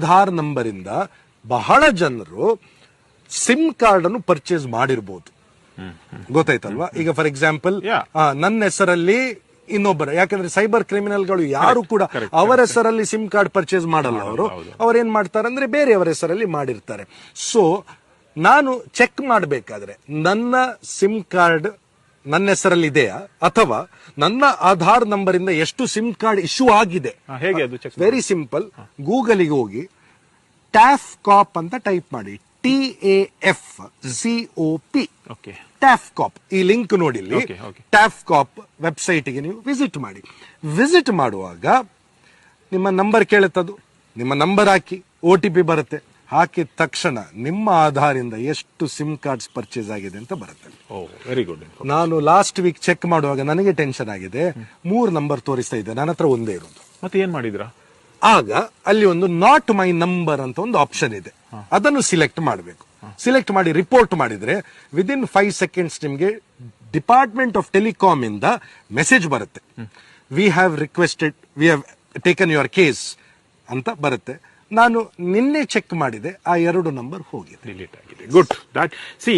Aadhaar number ಇಂದ ಬಹಳ ಜನರು ಸಿಮ್ ಕಾರ್ಡ್ ಅನ್ನು ಪರ್ಚೇಸ್ ಮಾಡಿರ್ಬೋದು. ಗೊತ್ತಾಯ್ತಲ್ವಾ? ಈಗ ಫಾರ್ ಎಕ್ಸಾಂಪಲ್ ನನ್ನ ಹೆಸರಲ್ಲಿ ಇನ್ನೊಬ್ಬರ, ಯಾಕಂದ್ರೆ ಸೈಬರ್ ಕ್ರಿಮಿನಲ್ಗಳು ಯಾರು ಕೂಡ ಅವರ ಹೆಸರಲ್ಲಿ ಸಿಮ್ ಕಾರ್ಡ್ ಪರ್ಚೇಸ್ ಮಾಡಲ್ಲ. ಅವ್ರೇನ್ ಮಾಡ್ತಾರೆ ಅಂದ್ರೆ ಬೇರೆಯವರ ಹೆಸರಲ್ಲಿ ಮಾಡಿರ್ತಾರೆ. ಸೊ ನಾನು ಚೆಕ್ ಮಾಡಬೇಕಾದ್ರೆ ನನ್ನ ಸಿಮ್ ಕಾರ್ಡ್ ನನ್ನ ಹೆಸರಲ್ಲಿ ಇದೆಯಾ ಅಥವಾ ನನ್ನ ಆಧಾರ್ ನಂಬರ್ ಇಂದ ಎಷ್ಟು ಸಿಮ್ ಕಾರ್ಡ್ ಇಶ್ಯೂ ಆಗಿದೆ, ವೆರಿ ಸಿಂಪಲ್. ಗೂಗಲ್ಗೆ ಹೋಗಿ ಟ್ಯಾಫ್ಕಾಪ್ ಅಂತ ಟೈಪ್ ಮಾಡಿ, TAFCOP, ಟ್ಯಾಫ್ಕಾಪ್. ಈ ಲಿಂಕ್ ನೋಡಿ, ಟ್ಯಾಫ್ಕಾಪ್ ವೆಬ್ಸೈಟ್ಗೆ ನೀವು ವಿಸಿಟ್ ಮಾಡಿ. ವಿಸಿಟ್ ಮಾಡುವಾಗ ನಿಮ್ಮ ನಂಬರ್ ಕೇಳುತ್ತದು, ನಿಮ್ಮ ನಂಬರ್ ಹಾಕಿ, OTP ಬರುತ್ತೆ. ಹಾಕಿದ ತಕ್ಷಣ ನಿಮ್ಮ ಆಧಾರಿಂದ ಎಷ್ಟು ಸಿಮ್ ಕಾರ್ಡ್ಸ್ ಪರ್ಚೇಸ್ ಆಗಿದೆ ಅಂತ ಬರುತ್ತೆ. Very good. ನಾನು ಲಾಸ್ಟ್ ವೀಕ್ ಚೆಕ್ ಮಾಡುವಾಗ ನನಗೆ ಟೆನ್ಷನ್ ಆಗಿದೆ, 3 ನಂಬರ್ ತೋರಿಸ್ತಾ ಇದೆ, ನನ್ನ ಹತ್ರ ಒಂದೇ ಇರೋದು. ಮತ್ತೆ ಏನ್ ಮಾಡಿದ್ರ? ಆಗ ಅಲ್ಲಿ ಒಂದು ನಾಟ್ ಮೈ ನಂಬರ್ ಅಂತ ಒಂದು ಆಪ್ಷನ್ ಇದೆ, ಅದನ್ನು ಸಿಲೆಕ್ಟ್ ಮಾಡಬೇಕು. ಸಿಲೆಕ್ಟ್ ಮಾಡಿ ರಿಪೋರ್ಟ್ ಮಾಡಿದ್ರೆ ವಿದಿನ್ 5 seconds ನಿಮಗೆ ಡಿಪಾರ್ಟ್ಮೆಂಟ್ ಆಫ್ ಟೆಲಿಕಾಂ ಇಂದ ಮೆಸೇಜ್ ಬರುತ್ತೆ. We have taken your case ಅಂತ ಬರುತ್ತೆ. ನಾನು ನಿನ್ನೆ ಚೆಕ್ ಮಾಡಿದೆ, ಆ 2 ನಂಬರ್ ಹೋಗಿದೆ, ಡಿಲೀಟ್ ಆಗಿದೆ. ಗುಡ್. That C